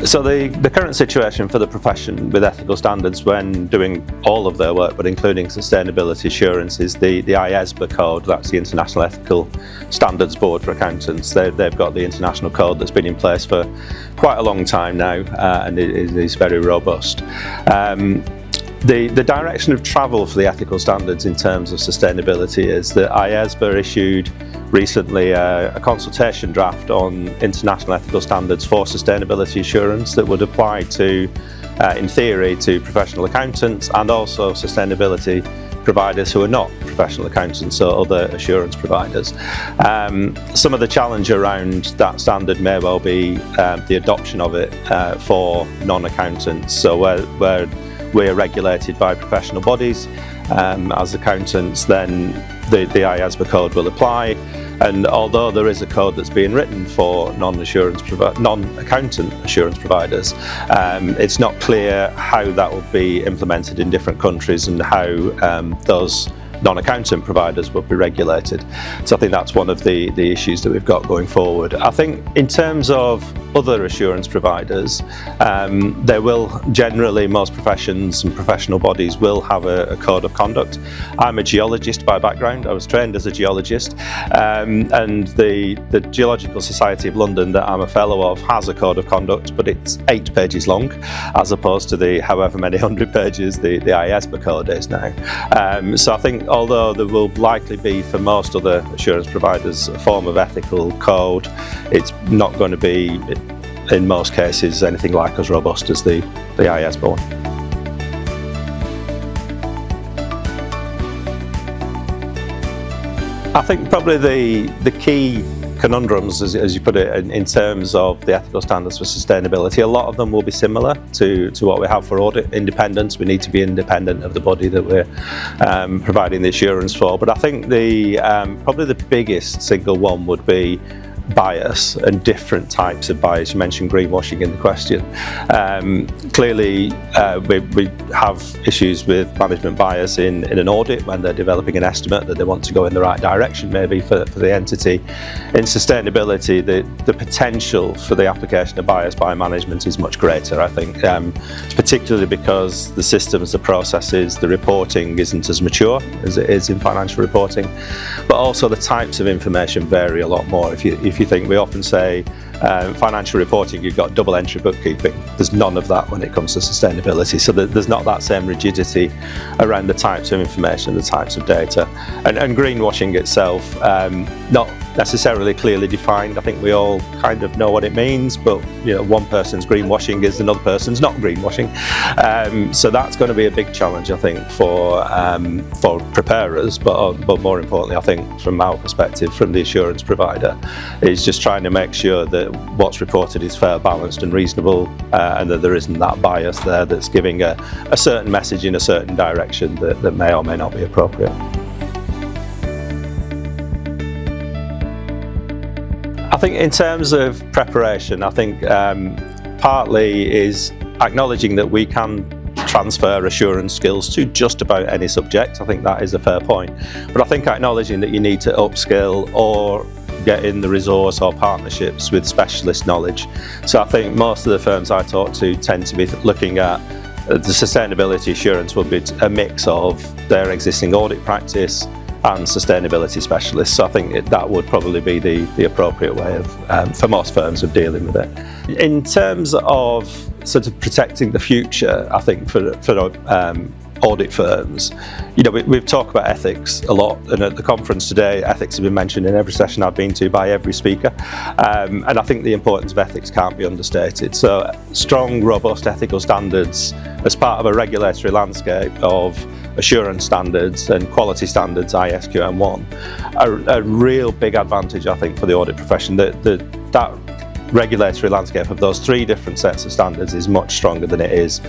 So the current situation for the profession with ethical standards when doing all of their work, but including sustainability assurance, is the IESBA code. That's the International Ethical Standards Board for Accountants. They've got the international code that's been in place for quite a long time now, and it is very robust. The direction of travel for the ethical standards in terms of sustainability is that IESBA issued recently a consultation draft on international ethical standards for sustainability assurance that would apply to, in theory, to professional accountants and also sustainability providers who are not professional accountants or other assurance providers. Some of the challenge around that standard may well be the adoption of it for non-accountants. So where we're regulated by professional bodies as accountants, then the IESBA code will apply. And although there is a code that's being written for non-accountant assurance providers, it's not clear how that will be implemented in different countries and how those non-accountant providers will be regulated. So I think that's one of the issues that we've got going forward. I think in terms of other assurance providers, there will generally, most professions and professional bodies will have a code of conduct. I'm a geologist by background. I was trained as a geologist, and the Geological Society of London that I'm a fellow of has a code of conduct, but it's 8 pages long as opposed to the however many 100 pages the IESBA code is now. So I think although there will likely be for most other assurance providers a form of ethical code, it's not going to be in most cases anything like as robust as the IESBA one. I think probably the key conundrums, as you put it, in terms of the ethical standards for sustainability, a lot of them will be similar to what we have for audit independence. We need to be independent of the body that we're providing the assurance for. But I think probably the biggest single one would be bias and different types of bias. You mentioned greenwashing in the question. Clearly, we have issues with management bias in an audit when they're developing an estimate that they want to go in the right direction, maybe for the entity. In sustainability, the potential for the application of bias by management is much greater, I think, particularly because the systems, the processes, the reporting isn't as mature as it is in financial reporting, but also the types of information vary a lot more. If you think, we often say financial reporting, you've got double entry bookkeeping. There's none of that when it comes to sustainability. So there's not that same rigidity around the types of information, the types of data. And greenwashing itself, not necessarily clearly defined. I think we all kind of know what it means, but one person's greenwashing is another person's not greenwashing. So that's going to be a big challenge, I think, for preparers, but more importantly, I think from our perspective, from the assurance provider, is just trying to make sure that what's reported is fair, balanced and reasonable, and that there isn't that bias there that's giving a certain message in a certain direction that may or may not be appropriate. I think in terms of preparation, I think partly is acknowledging that we can transfer assurance skills to just about any subject. I think that is a fair point. But I think acknowledging that you need to upskill or get in the resource or partnerships with specialist knowledge. So I think most of the firms I talk to tend to be looking at the sustainability assurance will be a mix of their existing audit practice and sustainability specialists. So I think that would probably be the appropriate way of, for most firms, of dealing with it. In terms of sort of protecting the future, I think for audit firms, we've talked about ethics a lot, and at the conference today, ethics have been mentioned in every session I've been to by every speaker, and I think the importance of ethics can't be understated. So strong, robust ethical standards as part of a regulatory landscape of assurance standards and quality standards, ISQM1, are a real big advantage, I think, for the audit profession. That regulatory landscape of those 3 different sets of standards is much stronger than it is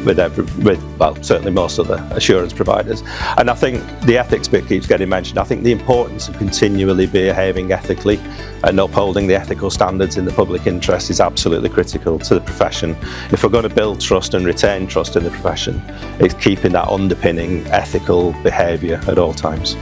with certainly most other assurance providers. And I think the ethics bit keeps getting mentioned. I think the importance of continually behaving ethically and upholding the ethical standards in the public interest is absolutely critical to the profession. If we're going to build trust and retain trust in the profession, it's keeping that underpinning ethical behaviour at all times.